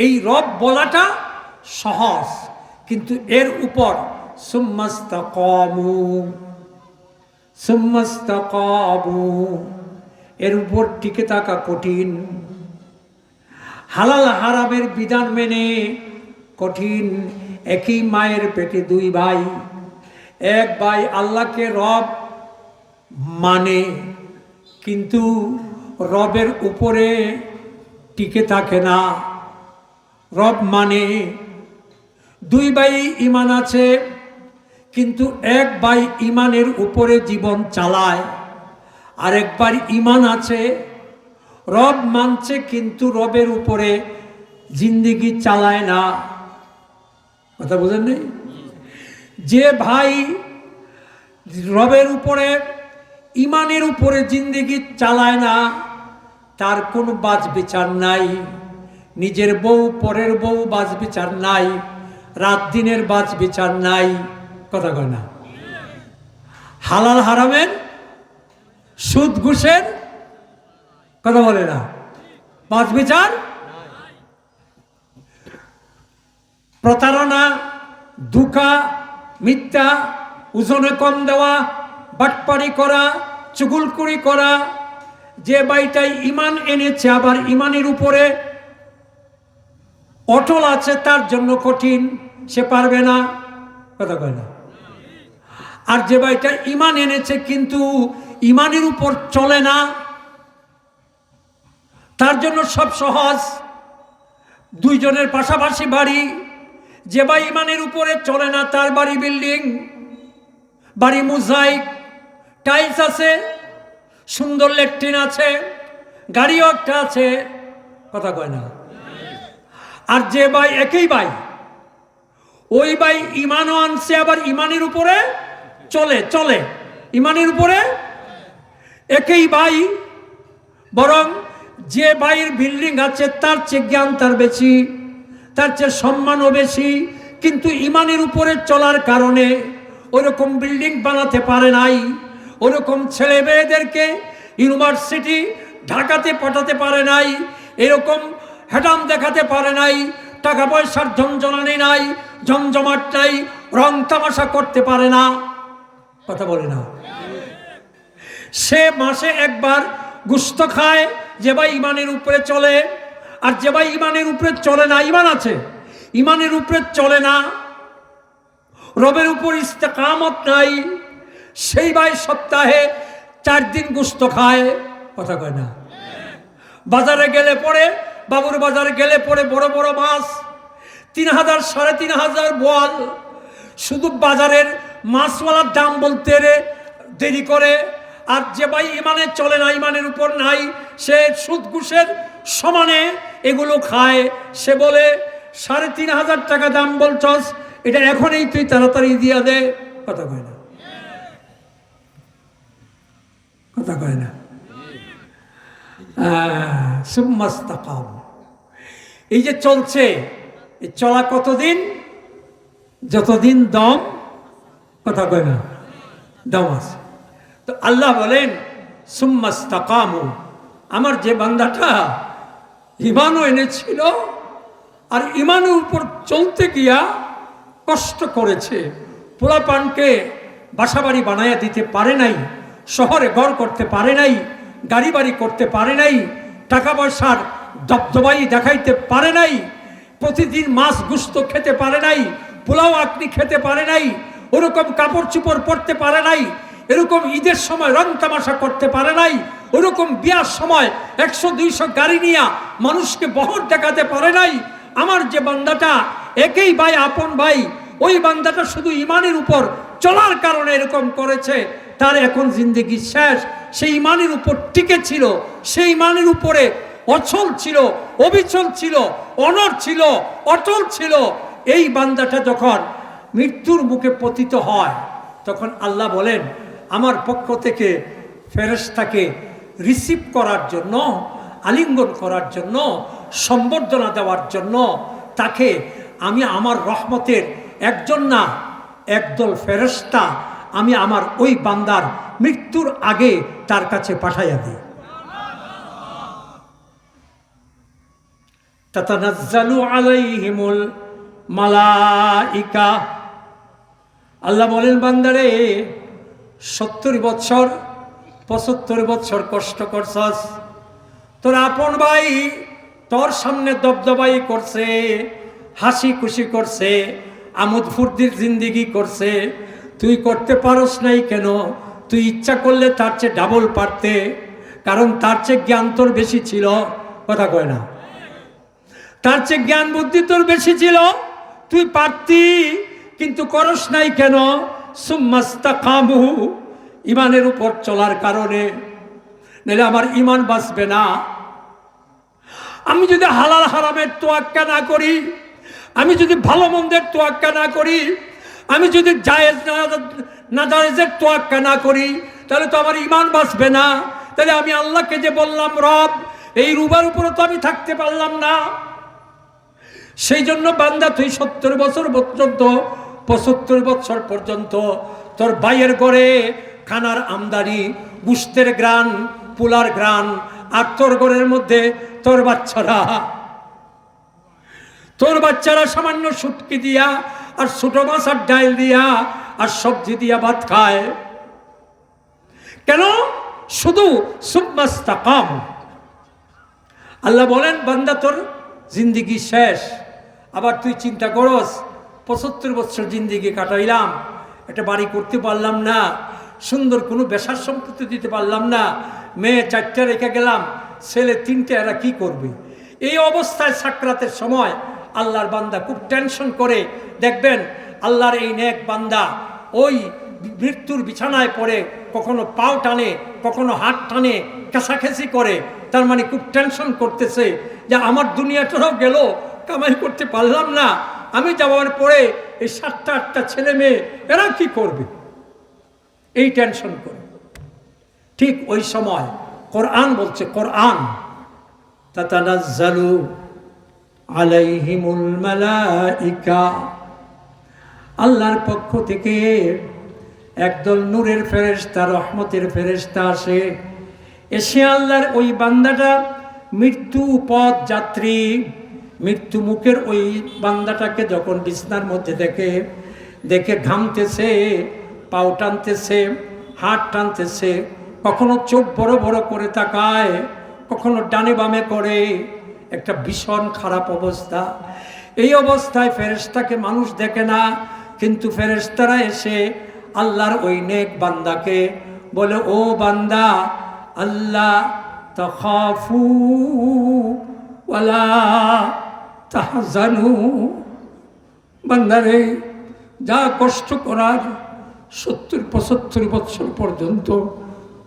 এই রব বলাটা সহজ, কিন্তু এর উপর সুম্মাস্তাকামু এর উপর টিকে থাকা কঠিন। হালাল হারামের বিধান মেনে কঠিন। একই মায়ের পেটে দুই ভাই, এক ভাই আল্লাহকে রব মানে কিন্তু রবের উপরে টিকে থাকে না, রব মানে। দুই ভাই ঈমান আছে, কিন্তু এক ভাই ঈমানের উপরে জীবন চালায়, আরেক ভাই ঈমান আছে, রব মানছে কিন্তু রবের উপরে জিন্দেগি চালায় না। কথা বুঝেন নেই? যে ভাই রবের উপরে ঈমানের উপরে জিন্দেগি চালায় না, তার কোনো বাজ বিচার নাই। নিজের বউ পরের বউ বাজ বিচার নাই, রাত দিনের বাজ বিচার নাই। কথা কয় না? হালাল হারামের, সুদ ঘুষের কথা বলে না, বাজ বিচার। প্রতারণা, ধোঁকা, মিথ্যা, ওজনে কম দেওয়া, বাটপারি করা, চুগলখড়ি করা। যে ভাইটাই ঈমান এনেছে আবার ঈমানের উপরে অটল আছে, তার জন্য কঠিন, সে পারবে না। কথা কয় না? আর যে ভাইটা ঈমান এনেছে কিন্তু ঈমানের উপর চলে না, তার জন্য সব সহজ। দুইজনের পাশাপাশি বাড়ি, যে ভাই ঈমানের উপরে চলে না তার বাড়ি বিল্ডিং, বাড়ি মোজাইক, টাইলস আছে, সুন্দর ল্যাট্রিন আছে, গাড়িও একটা আছে। কথা কয় না? আর যে ভাই একই ভাই, ওই ভাই ঈমানও আনছে আবার ঈমানের উপরে চলে ঈমানের উপরে একই ভাই, বরং যে ভাইয়ের বিল্ডিং আছে তার চেয়ে জ্ঞান তার বেশি, তার চেয়ে সম্মানও বেশি, কিন্তু ঈমানের উপরে চলার কারণে ওইরকম বিল্ডিং বানাতে পারে নাই, ওরকম ছেলে মেয়েদেরকে ইউনিভার্সিটি ঢাকাতে পাঠাতে পারে নাই, এরকম হ্যাডাম দেখাতে পারে নাই, টাকা পয়সার ঝনঝনানি নাই, জমজমাট নাই, রং তামাশা করতে পারে না। কথা বলে না? সে মাসে একবার গোশত খায় যে ভাই ঈমানের উপরে চলে, আর যে ভাই ঈমানের উপরে চলে না, ঈমান আছে ঈমানের উপরে চলে না, রবের উপর ইস্তেকামত নাই, সেই ভাই সপ্তাহে 4 দিন গোশত খায়। কথা কয় না? বাজারে গেলে পরে, বাবুর বাজারে গেলে পরে বড় বড় মাছ, 3000 3500 বোয়াল, শুধু বাজারের মাছওয়ালার দাম বলতে দেরি করে। আর যে ভাই ঈমানে চলে না, ঈমানের উপর নাই, সে সুদ ঘুষের সমানে এগুলো খায়। সে বলে 3500 টাকা দাম বলছস, এটা এখনই তুই তাড়াতাড়ি দিয়া দে। কথা কয় না? কথা কয় না? সুম্মাস্তাকাম, এই যে চলছে, এই চলা কতদিন? যতদিন দম। কথা কয় না? দম আছে। তো আল্লাহ বলেন সুম্মাস্তাকামু, আমার যে বান্দাটা ঈমানও এনেছিল আর ঈমানের উপর চলতে গিয়া কষ্ট করেছে, পোলাপানকে বাসাবাড়ি বানায়া দিতে পারে নাই, শহরে ঘর করতে পারে নাই, গাড়ি বাড়ি করতে পারে নাই, টাকা পয়সার দবদবাই দেখাইতে পারে নাই, প্রতিদিন মাছ গুস্ত খেতে পারে নাই, পোলাও আকনি খেতে পারে নাই, ওরকম কাপড় চোপড় পরতে পারে নাই, এরকম ঈদের সময় রং তামাশা করতে পারে নাই, ওরকম বিয়ার সময় 100-200 গাড়ি নিয়ে মানুষকে বহর দেখাতে পারে নাই। আমার যে বান্দাটা একই ভাই, আপন ভাই, ওই বান্দাটা শুধু ঈমানের উপর চলার কারণে এরকম করেছে, তার এখন জিন্দেগি শেষ। সেই ঈমানের উপর টিকে ছিল, সেই ঈমানের উপরে অচল ছিল, অবিচল ছিল, অনড় ছিল, অটল ছিল। এই বান্দাটা যখন মৃত্যুর মুখে পতিত হয়, তখন আল্লাহ বলেন আমার পক্ষ থেকে ফেরেশতাকে রিসিভ করার জন্য, আলিঙ্গন করার জন্য, সম্বর্ধনা দেওয়ার জন্য তাকে আমি আমার রহমতের একজন না একদল ফেরেশতা আমি আমার ওই বান্দার মৃত্যুর আগে তার কাছে পাঠাইয়া দিই। তাতানাজ্জালু আলাইহিমুল মালাইকা। আল্লাহ বলেন, বান্দারে 70 বছর 75 বছর কষ্ট করছস, তোর আপন ভাই তোর সামনে দবদবাই করছে, হাসি খুশি করছে, আমোদ ফুর্তির জিন্দিগি করছে, তুই করতে পারস নাই কেন? তুই ইচ্ছা করলে তার চেয়ে ডাবল পারতে, কারণ তার চেয়ে জ্ঞান তোর বেশি ছিল। কথা কয় না? তার চেয়ে জ্ঞান বুদ্ধি তোর বেশি ছিল, তুই পারতি, কিন্তু করস নাই কেন? সুম্মাস্তাকামু, ইমানের উপর চলার কারণে। নাহলে আমার ইমান বাঁচবে না। আমি যদি হালাল হারামের তোয়াক্কা না করি, আমি যদি ভালো মন্দের তোয়াক্কা না করি, আমি যদি জায়েজ না জায়েজের তোয়াক্কা না করি, তাহলে তো আমার ইমান বাঁচবে না। তাহলে আমি আল্লাহকে যে বললাম রব, এই রুবার উপরে তো আমি থাকতে পারলাম না। সেই জন্য বান্দা, তুই 70 বছর পর্যন্ত 75 বছর পর্যন্ত তোর ভাইয়ের ঘরে খানার আমদানি, গুস্তের গ্রান, পোলার গ্রান, আর তোর ঘরের মধ্যে তোর বাচ্চারা সামান্য শুটকি দিয়া আর ছোট মাছ আর ডাল দিয়া আর সবজি দিয়া ভাত খায়। কেন? শুধু সুম্মাস্তাকাম। আল্লাহ বলেন, বান্দা তোর জিন্দিগি শেষ। আবার তুই চিন্তা করস, 75 বছর জিন্দিগি কাটাইলাম, একটা বাড়ি করতে পারলাম না, সুন্দর কোনো বেশার সম্পত্তি দিতে পারলাম না, মেয়ে 4টা রেখে গেলাম, ছেলে 3টে, এরা কি করবে? এই অবস্থায় সাকরাতের সময় আল্লাহর বান্দা খুব টেনশন করে। দেখবেন আল্লাহর এই নেক বান্দা ওই মৃত্যুর বিছানায় পড়ে কখনো পাও টানে, কখনো হাত টানে, কাছাকাছি করে। তার মানে খুব টেনশন করতেছে যে আমার দুনিয়াটাও গেল, কামাই করতে পারলাম না, আমি যাওয়ার পরে এই 7টা 8টা ছেলে মেয়ে এরা কি করবে? এই টেনশন করে। ঠিক ওই সময় কোরআন বলছে, কোরআন তাতানাজ্জালু আলাইহিমুল মালাইকা, আল্লাহর পক্ষ থেকে একদল নূরের ফেরেশতা, রহমতের ফেরেশতা আসে। এসে আল্লাহর ওই বান্দাটা মৃত্যু পথ যাত্রী, মৃত্যু মুখের ওই বান্দাটাকে যখন বিছনার মধ্যে দেখে ঘামতেছে, পাও টানতেছে, হাত টানতেছে, কখনো চোখ বড় বড় করে তাকায়, কখনো ডানে বামে করে, একটা ভীষণ খারাপ অবস্থা। এই অবস্থায় ফেরেশতাকে মানুষ দেখে না, কিন্তু ফেরেশতারা এসে আল্লাহর ওই নেক বান্দাকে বলে, ও বান্দা, আল্লাহ তাখাফু ওয়ালা তাহজানু, বান্দারে যা কষ্ট করার 70-75 বছর পর্যন্ত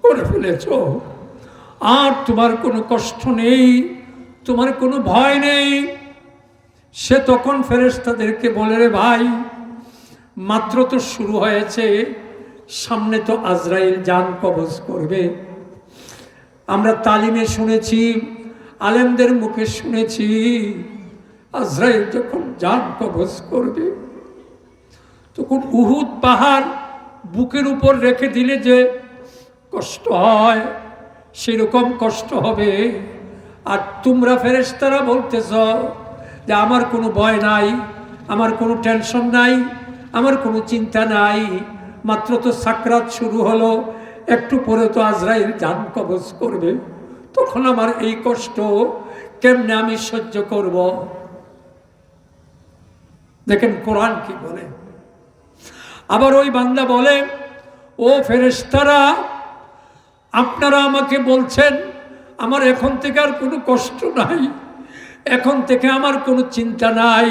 করে ফেলেছ, আর তোমার কোনো কষ্ট নেই, তোমার কোনো ভয় নেই। সে তখন ফেরেশতাদেরকে বলে, রে ভাই, মাত্র তো শুরু হয়েছে, সামনে তো আজরাইল জান কবজ করবে। আমরা তালিমে শুনেছি, আলেমদের মুখে শুনেছি, আজরাইল যখন জান কবজ করবে তখন উহুদ পাহাড় বুকের উপর রেখে দিলে যে কষ্ট হয়, সেরকম কষ্ট হবে। আর তোমরা ফেরেশতারা বলতেছ যে আমার কোনো ভয় নাই, আমার কোনো টেনশন নাই, আমার কোনো চিন্তা নাই, মাত্র তো সাকরাত শুরু হলো, একটু পরে তো আজরাইল জান কবজ করবে, তখন আমার এই কষ্ট কেমনে আমি সহ্য করব? দেখেন কোরআন কি বলে। আবার ওই বান্দা বলে, ও ফেরেশতারা, আপনারা আমাকে বলছেন আমার এখন থেকে আর কোনো কষ্ট নাই, এখন থেকে আমার কোনো চিন্তা নাই,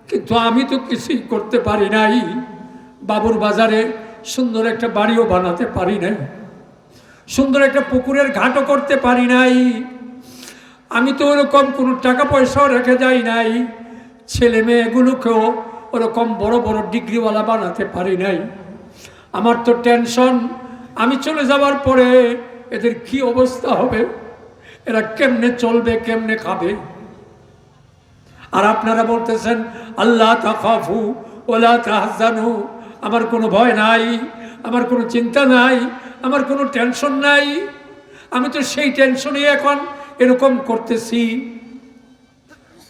কিন্তু আমি তো কিছুই করতে পারি নাই। বাবুর বাজারে সুন্দর একটা বাড়িও বানাতে পারি নাই, সুন্দর একটা পুকুরের ঘাটও করতে পারি নাই, আমি তো ওরকম কোনো টাকা পয়সাও রেখে যাই নাই, ছেলে মেয়েগুলোকেও ওরকম বড় বড় ডিগ্রিওয়ালা বানাতে পারি নাই। আমার তো টেনশন, আমি চলে যাওয়ার পরে এদের কি অবস্থা হবে, এরা কেমনে চলবে, কেমনে খাবে। আর আপনারা বলতেছেন আল্লাহ তাখাফু ওয়ালা তাহজানু, আমার কোনো ভয় নাই, আমার কোনো চিন্তা নাই, আমার কোনো টেনশন নাই। আমি তো সেই টেনশনে এখন এরকম করতেছি।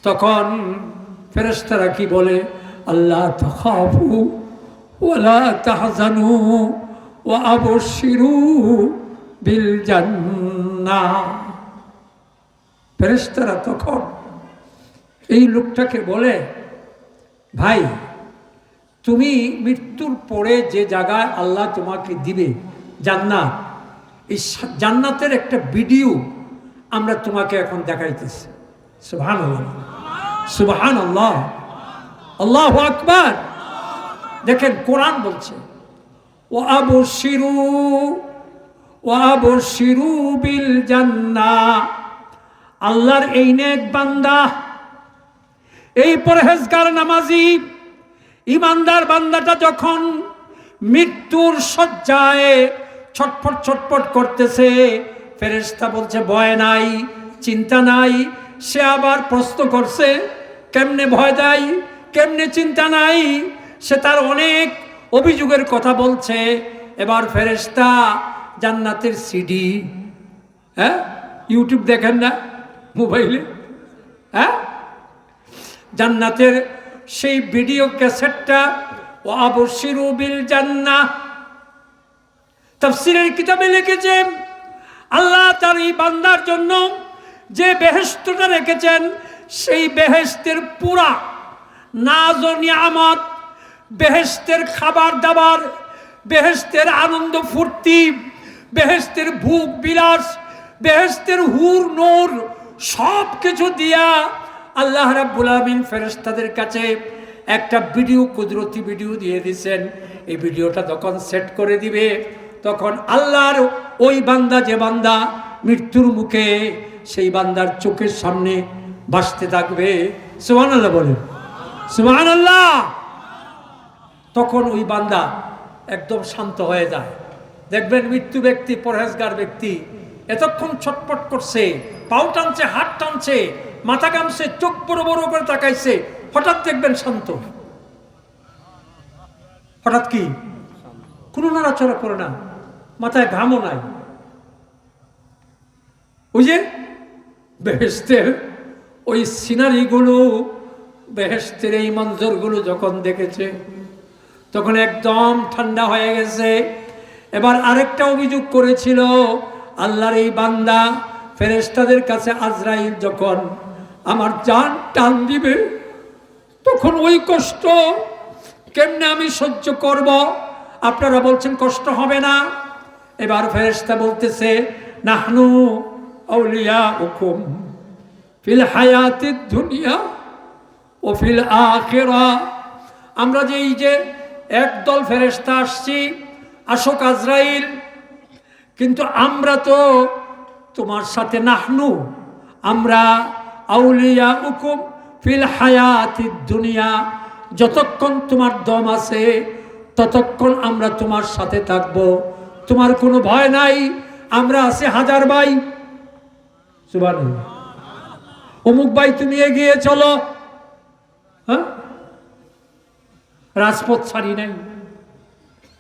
তখন ফেরেশতারা কি বলে, আল্লাহ তাখাফু ওয়ালা তাহজানু ওয়া আবশিরু বিল জান্নাহ। ফেরেশতারা তখন এই লোকটাকে বলে, ভাই তুমি মৃত্যুর পরে যে জায়গায় আল্লাহ তোমাকে দিবে জান্নাত, এই জান্নাতের একটা ভিডিও আমরা তোমাকে এখন দেখাইতেছি। সুবহানাল্লাহ, সুবহানাল্লাহ, আল্লাহু আকবার। দেখেন কোরআন বলছে ওয়া আবশিরু বিল জান্নাহ। আল্লাহর এই নেক বান্দা, এই পরহেজগার নামাজি ইমানদার বান্দাটা যখন মৃত্যুর শয্যায় ছটফট ছটফট করতেছে, ফেরেশতা বলছে ভয় নাই, চিন্তা নাই। সে আবার প্রশ্ন করছে কেমনে ভয় নাই, কেমনে চিন্তা নাই, সে তার অনেক অভিযোগের কথা বলছে। এবার ফেরেশতা জান্নাতের সিডি, ইউটিউব দেখেন না মোবাইলে, জান্নাতের সেই ভিডিও ক্যাসেটটা ওয়া আবশিরু বিল জান্নাহ তাফসীরের কিতাবে লিখেছে, আল্লাহ তার এই বান্দার জন্য যে বেহেশতটা রেখেছেন, সেই বেহেশতের পুরা নাজ ও নিয়ামত, বেহেশতের খাবার দাবার, বেহেশতের আনন্দ ফুর্তি, বেহেশতের ভোগ বিলাস, বেহেশতের হুর নূর সব কিছু দিয়া আল্লাহ রাব্বুল আলামিন ফেরেশতাদের কাছে একটা ভিডিও, কুদরতি ভিডিও দিয়ে দিয়েছেন। এই ভিডিওটা যখন সেট করে দিবে, তখন আল্লাহর ওই বান্দা, যে বান্দা মৃত্যুর মুখে, সেই বান্দার চোখের সামনে ভাসতে থাকবে। সুবহানাল্লাহ বলেন, সুবহানাল্লাহ। তখন ওই বান্দা একদম শান্ত হয়ে যায়। দেখবেন মৃত্যু ব্যক্তি, পরহেজগার ব্যক্তি এতক্ষণ ছটপট করছে, পাও টানছে, হাত টানছে, মাথা কামছে, চোখ বড় বড় করে তাকাইছে, হঠাৎ দেখবেন শান্ত। হঠাৎ কি কোনো নাড়াচড়া করে না, মাথায় ঘামও নাই। ওই যে বেহেশতের ওই সিনারিগুলো, বেহেশতের এই মঞ্জরগুলো যখন দেখেছে, তখন একদম ঠান্ডা হয়ে গেছে। এবার আরেকটা অভিযোগ করেছিল, আল্লাহর এই বান্দা ফেরেশতাদের কাছে আজরাইল যখন আমার জান টান দিবে, তখন ওই কষ্ট কেমনে আমি সহ্য করব? আপনারা বলছেন কষ্ট হবে না। এবার ফেরেশতা বলতেছে, নাহনু আউলিয়াউকুম ফিল হায়াতিদ দুনিয়া ও ফিল আখিরাহ। আমরা যে এই যে একদল ফেরেশতা আসছি, আসক আজরাইল, কিন্তু আমরা তো তোমার সাথে নাহনু, আমরা আউলিয়াউকুম ফিল হায়াতিদ দুনিয়া, যতক্ষণ তোমার দম আছে ততক্ষণ আমরা তোমার সাথে থাকব, তোমার কোনো ভয় নাই, আমরা আছি হাজার ভাই। সুবহানাল্লাহ। অমুক ভাই তুমি এগিয়ে চলো, হ্যাঁ, রাজপথ ছাড়ি নাই,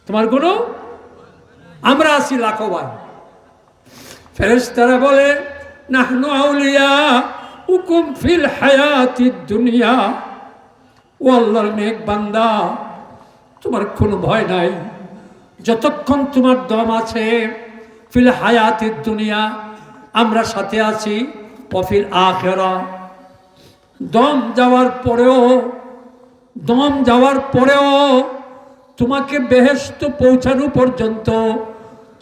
তোমার কোনো, আমরা আছি লাখো ভাই। ফেরেশতারা বলে, নাহনু আউলিয়াউকুম ফিল হায়াতিদ দুনিয়া। ও আল্লাহর নেক বান্দা, তোমার কোনো ভয় নাই, যতক্ষণ তোমার দম আছে, ফিল হায়াতিদ দুনিয়া, আমরা সাথে আছি, ওয়াফিল আখিরাহ, দম যাওয়ার পরেও তোমাকে বেহেশত পৌঁছানো পর্যন্ত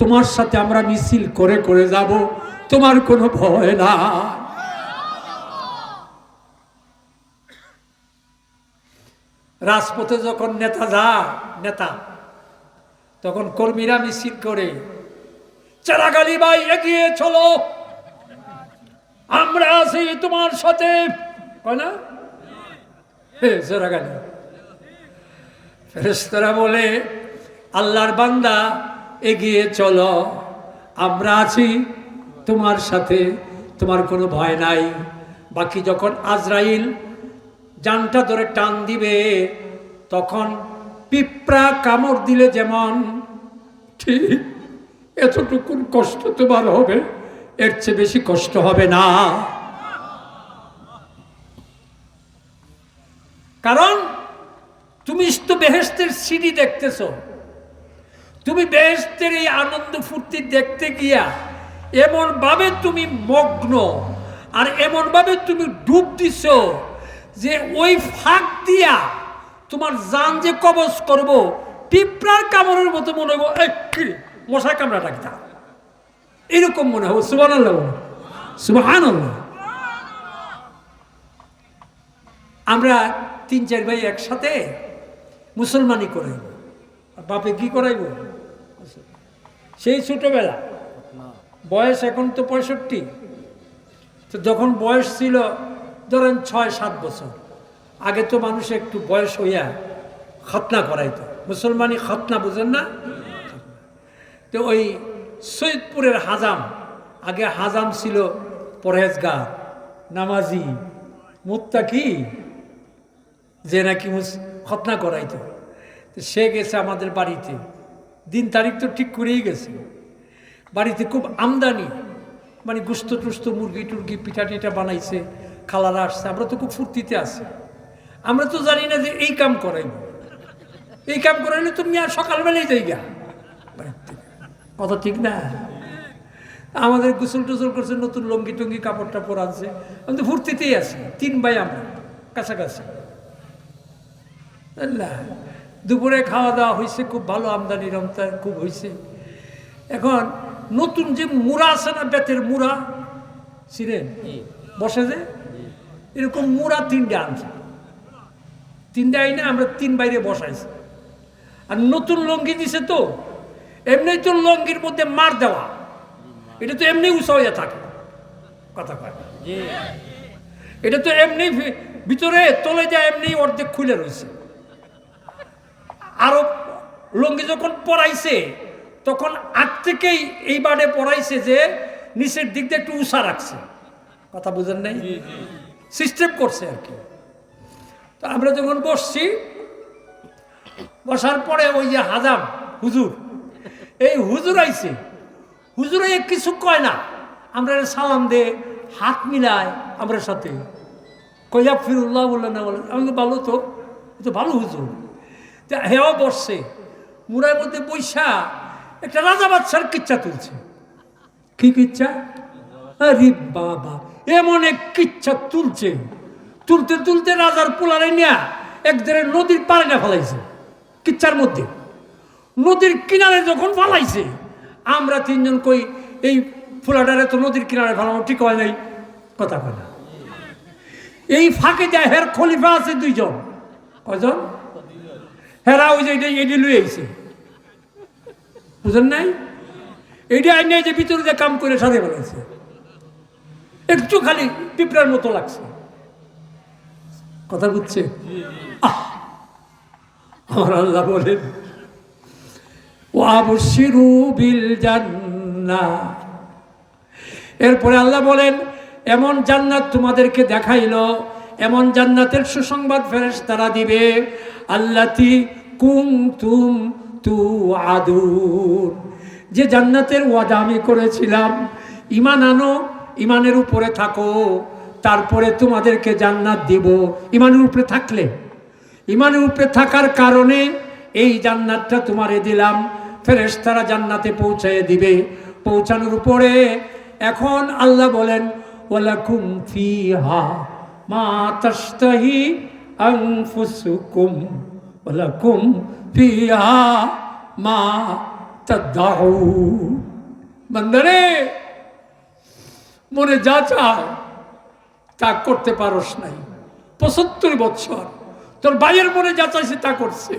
তোমার সাথে আমরা মিছিল করে করে যাব, তোমার কোনো ভয় না। রাজপথে যখন নেতা তখন কর্মীরা মিছিল করে, চারাগালি ভাই এগিয়ে চলো, আমরা আছি তোমার সাথে, কয় না? চারাগালি। ফেরেশতারা বলে, আল্লাহর বান্দা এগিয়ে চলো, আমরা আছি তোমার সাথে, তোমার কোনো ভয় নাই। বাকি যখন আজরাইল জানটা ধরে টান দিবে, তখন পিঁপড়া কামড় দিলে যেমন ঠিক এতটুকুন কষ্ট তোমার হবে, এর চেয়ে বেশি কষ্ট হবে না। কারণ তুমি তো বেহেশতের সিঁড়ি দেখতেছ, তুমি বেহেশতের এই আনন্দ ফুর্তি দেখতে গিয়া এমন ভাবে তুমি মগ্ন আর এমন ভাবে তুমি ডুব দিছ যে ওই ফাঁক দিয়া তোমার জান যে কবজ করব পিঁপড়ার কামড়ের মতো মনে হইব, মশার কামড়াটা কি, এরকম মনে হবে। সুবহানাল্লাহ, সুবহানাল্লাহ। আমরা 3-4 ভাই একসাথে মুসলমানি করাইব, বাপে কি করাইব? সেই ছোটবেলা বয়স, এখন তো 65, তো যখন বয়স ছিল ধরেন 6-7 বছর আগে, তো মানুষ একটু বয়স হইয়া খতনা করাইতো, মুসলমানি খতনা বুঝেন না? তো ওই সৈয়দপুরের হাজাম, আগে হাজাম ছিল পরহেজগার, নামাজি, মুত্তাকি, যে নাকি খতনা করাইতো। তো সে গেছে আমাদের বাড়িতে, দিন তারিখ তো ঠিক করেই গেছে। বাড়িতে খুব আমদানি, মানে গুস্ত টুস্ত, মুরগি টুরগি, পিঠা টিঠা বানাইছে, খালারা আসছে, আমরা তো খুব ফুর্তিতে আছি। আমরা তো জানি না যে এই কাম করাইব, এই কাম করাইলে তুমি আর সকালবেলায় যাই গা, কথা ঠিক না? আমাদের গোসল টোসল করছে, নতুন লঙ্গি টঙ্গি কাপড় টাপড় আনছে, আমি তো ফুর্তিতেই আছি। 3 ভাই আমরা কাছাকাছি। দুপুরে খাওয়া দাওয়া হয়েছে, খুব ভালো আমদানি রমতা খুব হয়েছে। এখন নতুন যে মুড়া আছে না, বেতের মুড়া ছিলেন বসে যে, এরকম মুড়া 3টে আনছে, 3টে আইনে আমরা 3 বাইরে বসাইছি। আর নতুন লঙ্গি দিছে, তো এমনি তো লঙ্গির মধ্যে মার দেওয়া, এটা তো এমনি উঁচা হইয়া থাকে, কথা কয়, এটা তো এমনি ভিতরে তলে যায়, এমনি অর্ধেক খুলে রয়েছে। আরো লঙ্গি যখন পরাইছে তখন আগ থেকেই এই বাড়ে পরাইছে যে নিচের দিক দিয়ে একটু উষা রাখছে, কথা বুঝেন নাই, সিস্টেম করছে আর কি। তো আমরা যখন বসছি, বসার পরে ওই যে হাজাম হুজুর, এই হুজুর আইছে, হুজুরে কিছু কয় না, আমরা সালাম দে, হাত মিলায় আমরা সাথে, কয়া ফিরুল্লাহ বললেন না, বলেন আমি ভালো, তো ভালো হুজুর। হেও বসছে, মুড়ার মধ্যে বৈশা একটা রাজা বাদশার কিচ্ছা তুলছে। কি কিচ্ছা? আরে বাবা, এমন এক কিচ্ছা তুলছে, তুলতে তুলতে রাজার পোলারে নিয়ে একদিনে নদীর পাড়ে না ফেলাইছে। কিচ্ছার মধ্যে নদীর কিনারে যখন ফেলাইছে, আমরা 3 জন কই, এই ফুলাটারে তো নদীর কিনারে ফেলানো ঠিক হয় নাই, কথা কয় না। এই ফাঁকে যায় হের খলিফা আছে 2 জন, কয়জন? হেরা ওই যে এটি লুই আইছে, বুঝেন নাই? এইটা আইনে যে ভিতরে যে কাম করে সাথে ফেলাইছে, একটু খালি পিঁপড়ার মতো লাগছে, কথা বুঝছে? আমার আল্লাহ বলেন, ওয়াবশিরু বিল জান্নাহ, এরপরে আল্লাহ বলেন এমন জান্নাত তোমাদেরকে দেখাইলো, এমন জান্নাতের সুসংবাদ ফেরেশতারা দিবে, আল্লাতি কুনতুম তুআদুন, যে জান্নাতের ওয়াদা আমি করেছিলাম। ঈমান আনো, ঈমানের উপরে থাকো, তারপরে তোমাদেরকে জান্নাত দিব। ঈমানের উপরে থাকলে, ঈমানের উপরে থাকার কারণে এই জান্নাতটা তোমারে দিলাম, ফেরেশতারা জান্নাতে পৌঁছায় দিবে। পৌঁছানোর উপরে এখন আল্লাহ বলেন, ওয়ালাকুম ফিহা মা তাশতাহি আনফুসুকুম ওয়ালাকুম ফিহা মা তাদউন। বান্দারে, মনে যা চায় তা করতে পারস নাই। 75 বছর তোর ভাইয়ের মনে যা চাইছে তা করছে,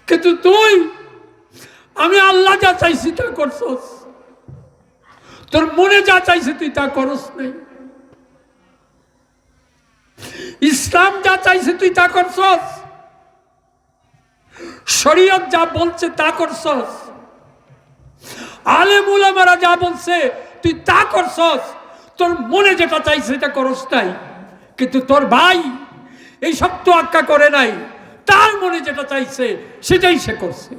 কিন্তু তুই, আমি আল্লাহ যা চাইছি তা করছস। তোর মনে যা চাইছে তুই তা করস নাই। ইসলাম যা চাইছে তুই তা করছস, শরীয়ত যা বলছে তা করছস, আলেম উলামারা যা বলছে তুই তা করছস। তোর মনে যেটা চাইছে সেটা করস নাই, কিন্তু তোর ভাই এই সব তো আক্কা করে নাই, তার মনে যেটা চাইছে সেটাই সে করছে।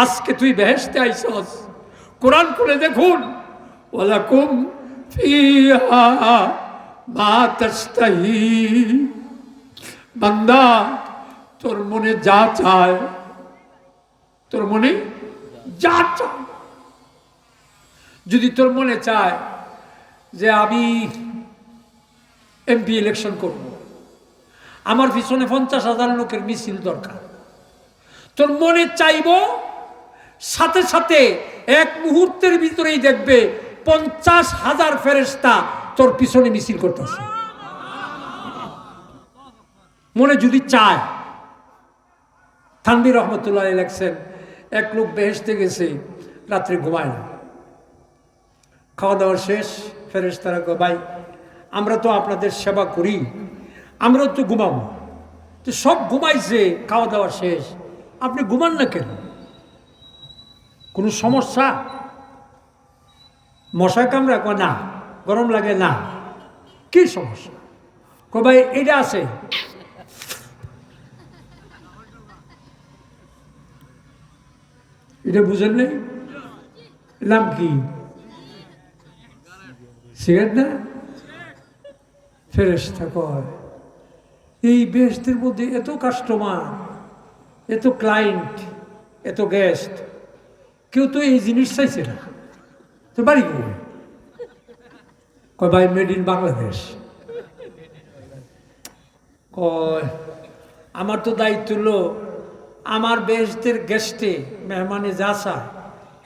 আজকে তুই বেহেশতে আইছস, কোরআন খুলে দেখুন, ওয়ালাকুম ফিহা মা তাস্তাহি, বান্দা তোর মনে যা চায়, তোর মনে যা চায়। যদি তোর মনে চায় যে আমি এমপি ইলেকশন করব, আমার পিছনে 50,000 লোকের মিছিল দরকার, তোর মনে চাইব, সাথে সাথে এক মুহূর্তের ভিতরেই দেখবে 50,000 ফেরেশতা তোর পিছনে মিছিল করতেছে। মনে যদি চায়। থানভী রহমতুল্লাহ লেখছেন, এক লোক বেহেশতে গেছে, রাত্রে ঘুমায় না, খাওয়া দাওয়া শেষ, ফেরেশতারা কয় ভাই আমরা তো আপনাদের সেবা করি, আমরা তো ঘুমাবো, তো সব ঘুমাইছে, খাওয়া দাওয়া শেষ, আপনি ঘুমান না কেন? কোনো সমস্যা? মশা কামড়া? কয় না। গরম লাগে? না। কি সমস্যা? কয় ভাই এটা আছে। এটা বুঝেন নেই? নাম কি? সিগারেট না? ফেরেশতা কয় এই বেহেশতের মধ্যে এত কাস্টমার, এত ক্লায়েন্ট, এত গেস্ট, কেউ তো এই জিনিস চাইছে না, তো বাড়ি কই? কয় ভাই মেড ইন বাংলাদেশ। কয় আমার তো দায়িত্ব হলো আমার বেহেশতের গেস্টে মেহমানে যা চায়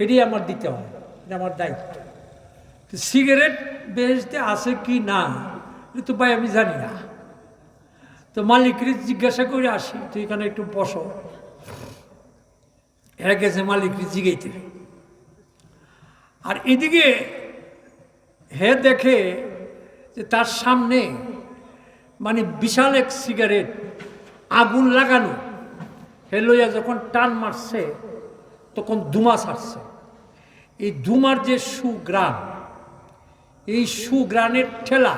এটি আমার দিতে হয়, এটা আমার দায়িত্ব। সিগারেট বেহেশতে আছে কি না এটা তো ভাই আমি জানি না, তো মালিকরে জিজ্ঞাসা করে আসি, তো এখানে একটু বসো। এরা গেছে মালিকরে জিগাইতে, আর এদিকে হে দেখে যে তার সামনে মানে বিশাল এক সিগারেট আগুন লাগানো, হে লইয়া যখন টান মারছে তখন ধুমা ছাড়ছে। এই ধুমার যে সুগ্রাণ, এই সুগ্রাণের ঠেলা,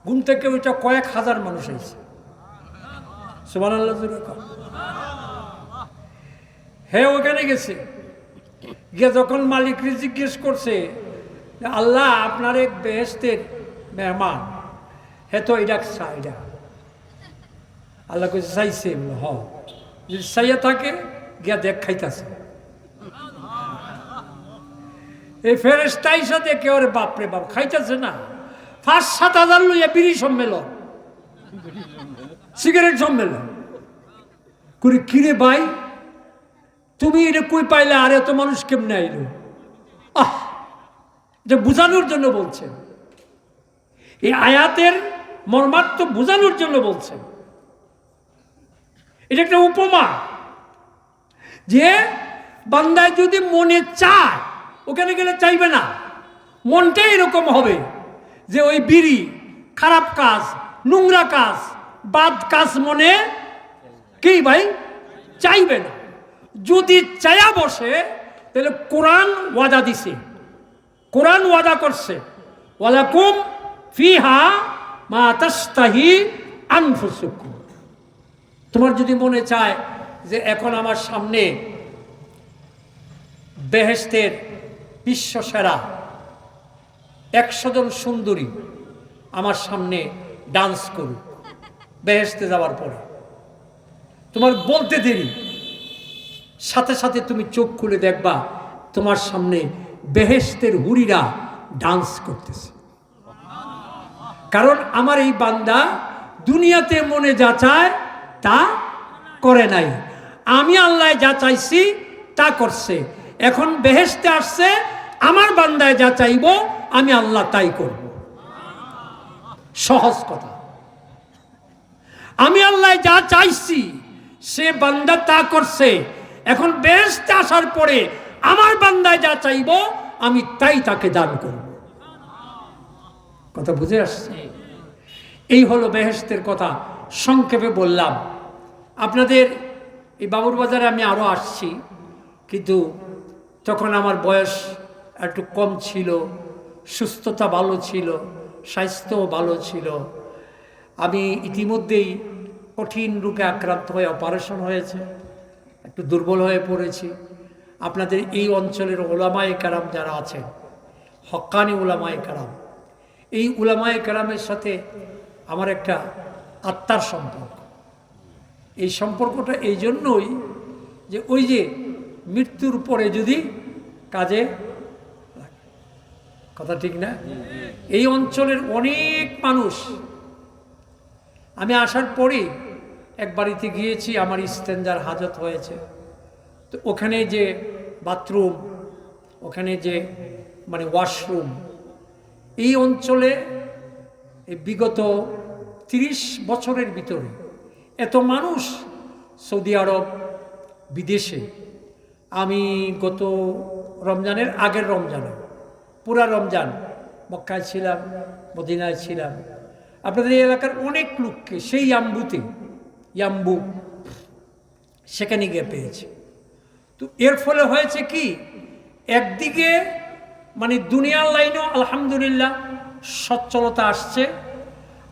ঘুম থেকে ওইটা কয়েক হাজার মানুষ হয়েছে। সুবহানাল্লাহ। হ্যাঁ ওখানে গেছে, গিয়ে যখন মালিককে জিজ্ঞেস করছে আল্লাহ আপনার এক বেহেশতের মেহমান, হ্যাঁ তো এটা চাইডা, আল্লাহ কইছে চাইছে, হ যদি চাইয়া থাকে গিয়া দেখ খাইতেছে। এই ফেরেশতা ইসা দেখে ওরে বাপরে বাপ খাইতেছে না, 5-7 হাজার লইয়া বিড়ি সম্মেলন, সিগারেট সম্মেলন করে। কিরে ভাই তুমি এটা কই পাইলে, আর এত মানুষ কেমনে আইলো? আহ, যে বুঝানোর জন্য বলছেন, এই আয়াতের মর্মার্থ বুঝানোর জন্য বলছেন। এটা একটা উপমা যে বান্দায় যদি মনে চায়, ওখানে গেলে চাইবে না, মনটাই এরকম হবে যে ওই বিড়ি, খারাপ কাজ, নোংরা কাজ, বাদ কাজ মনে কি ভাই চাইবে না। যদি চায়া বসে তাহলে কোরআন ওয়াদা দিছে, কোরআন ওয়াদা করছে, ওয়ালাকুম ফিহা মা তাশতাহি আনফুসুকুম। তোমার যদি মনে চায় যে এখন আমার সামনে বেহেশতের বিশ্বসেরা 100 জন সুন্দরী আমার সামনে ডান্স করুক বেহেশতে যাওয়ার পরে, তোমার বলতে দেরি, সাথে সাথে তুমি চোখ খুলে দেখবা তোমার সামনে বেহেশতের হুরিরা ডান্স করতেছে। কারণ আমার এই বান্দা দুনিয়াতে মনে যা চায় তা করে নাই, আমি আল্লাহ যা চাইছি তা করছে। এখন বেহেশতে আসছে, আমার বান্দায় যা চাইব আমি আল্লাহ তাই করব। সহজ কথা। আমি আল্লাহ যা চাইছি সে বান্দা তা করছে, এখন বেহেশতে আসার পরে আমার বান্দায় যা চাইব আমি তাই তাকে দান করব। কথা বুঝে আসছে? এই হলো বেহেশতের কথা, সংক্ষেপে বললাম। আপনাদের এই বাবুর বাজারে আমি আরও আসছি, কিন্তু তখন আমার বয়স একটু কম ছিল, সুস্থতা ভালো ছিল, স্বাস্থ্যও ভালো ছিল। আমি ইতিমধ্যেই কঠিন রোগে আক্রান্ত হয়ে অপারেশন হয়েছে, একটু দুর্বল হয়ে পড়েছি। আপনাদের এই অঞ্চলের ওলামায়ে কেরাম যারা আছেন, হক্কানি ওলামায়ে কেরাম, এই উলামায়ে কেরামের সাথে আমার একটা আত্মার সম্পর্ক। এই সম্পর্কটা এই জন্যই যে ওই যে মৃত্যুর পরে যদি কাজে, কথা ঠিক না? এই অঞ্চলের অনেক মানুষ, আমি আসার পরে এক বাড়িতে গিয়েছি, আমার ইস্তেঞ্জার হাজত হয়েছে, তো ওখানে যে বাথরুম, ওখানে যে মানে ওয়াশরুম, এই অঞ্চলে এই বিগত 30 বছরের ভিতরে এত মানুষ, সৌদি আরব, বিদেশে, আমি গত রমজানের আগের রমজানে পুরা রমজান মক্কায় ছিলাম, মদিনায় ছিলাম, আপনাদের এই এলাকার অনেক লোককে সেই ইয়াম্বু সেখানে গিয়ে পেয়েছি। তো এর ফলে হয়েছে কি, একদিকে মানে দুনিয়ার লাইনেও আলহামদুলিল্লাহ সচ্ছলতা আসছে,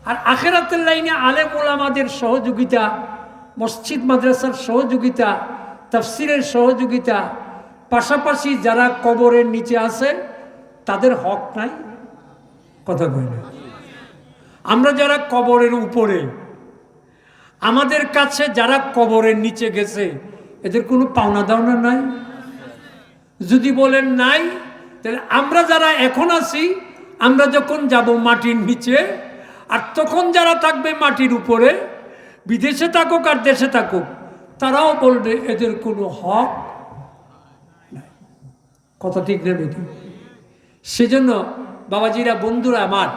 আর আখেরাতের লাইনে আলেম ওলামাদের সহযোগিতা, মসজিদ মাদ্রাসার সহযোগিতা, তাফসিরের সহযোগিতা, পাশাপাশি যারা কবরের নিচে আছে তাদের হক নাই, কথা কই না? আমরা যারা কবরের উপরে, আমাদের কাছে যারা কবরের নিচে গেছে এদের কোনো পাওনা দাওনা নাই? যদি বলেন নাই, তাহলে আমরা যারা এখন আছি, আমরা যখন যাব মাটির নিচে, আর তখন যারা থাকবে মাটির উপরে, বিদেশে থাকুক আর দেশে থাকুক, তারাও বলবে এদের কোনো হক নাই, কথা ঠিক না বেটি? সেজন্য বাবাজিরা, বন্ধুরা আমার,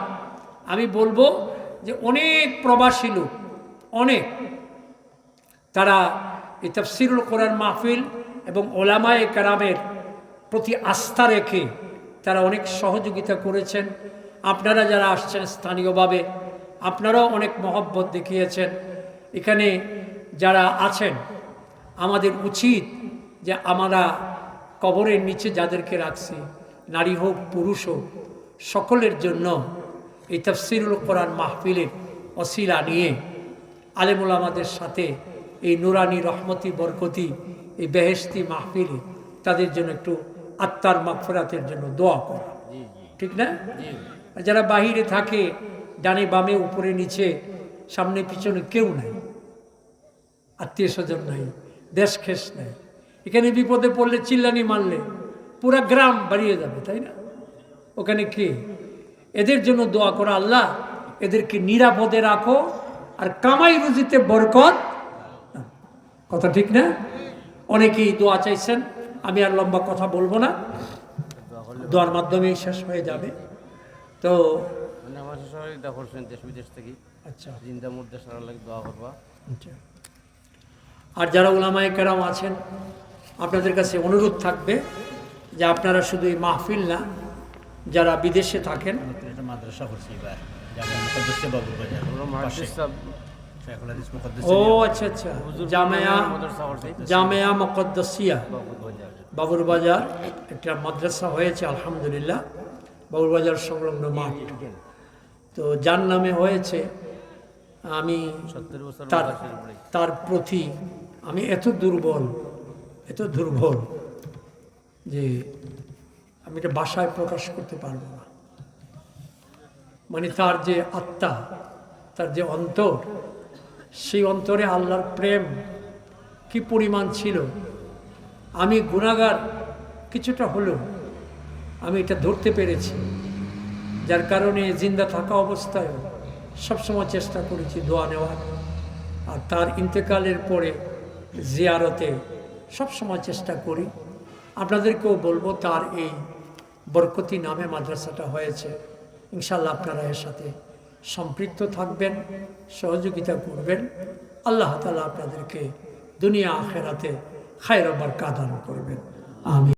আমি বলবো যে অনেক প্রবাসী লোক, অনেক, তারা এই তাফসিরুল কোরআন মাহফিল এবং ওলামায়ে কেরামের প্রতি আস্থা রেখে তারা অনেক সহযোগিতা করেছেন। আপনারা যারা আসছেন স্থানীয়ভাবে, আপনারাও অনেক মহব্বত দেখিয়েছেন। এখানে যারা আছেন, আমাদের উচিত যে আমরা কবরের নিচে যাদেরকে রাখছি, নারী হোক পুরুষ হোক, সকলের জন্য এই তাফসিরুল কোরআন মাহফিলের ওসিলা নিয়ে আলেমুল আমাদের সাথে এই নুরানি রহমতি বরকতি এই বেহেশতি মাহফিলে তাদের জন্য একটু আত্মার মাগফিরাতের জন্য দোয়া করা, ঠিক না? যারা বাহিরে থাকে, ডানে বামে উপরে নিচে সামনে পিছনে কেউ নাই, আত্মীয় স্বজন নাই, দেশ খেস নাই, এখানে বিপদে পড়লে চিল্লানি মারলে পুরা গ্রাম বাড়িয়ে যাবে, তাই না? ওখানে কে? এদের জন্য দোয়া করা, আল্লাহ এদেরকে নিরাপদে রাখো আর কামাই রুজিতে বরকত, কথা ঠিক না? অনেকেই দোয়া চাইছেন, আমি আর লম্বা কথা বলবো না, দোয়ার মাধ্যমেই শেষ হয়ে যাবে। তো আচ্ছা, আর যারা উলামায়ে কেরাম আছেন, আপনাদের কাছে অনুরোধ থাকবে যে আপনারা শুধু এই মাহফিল না, যারা বিদেশে থাকেন, মাদ্রাসা করছি এবার, ও আচ্ছা আচ্ছা, জামিয়া মুকদ্দাসিয়া বাবুর বাজার একটা মাদ্রাসা হয়েছে আলহামদুলিল্লাহ, বাবুর বাজার সংলগ্ন মাঠ, তো যার নামে হয়েছে, আমি তার প্রতি আমি এত দুর্বল যে আমি এটা ভাষায় প্রকাশ করতে পারবো না। মানে তার যে আত্মা, তার যে অন্তর, সেই অন্তরে আল্লাহর প্রেম কি পরিমাণ ছিল, আমি গুনাহগার কিছুটা হলেও আমি এটা ধরতে পেরেছি, যার কারণে জিন্দা থাকা অবস্থায় সবসময় চেষ্টা করেছি দোয়া নেওয়ার, আর তার ইন্তেকালের পরে জিয়ারতে সবসময় চেষ্টা করি। আপনাদেরকেও বলবো, তার এই বরকতি নামে মাদ্রাসাটা হয়েছে, ইনশাআল্লাহ আপনারা এর সাথে সম্পৃক্ত থাকবেন, সহযোগিতা করবেন। আল্লাহ তাআলা আপনাদেরকে দুনিয়া আখেরাতে খায়র ও বরকত দান করবেন। আমিন।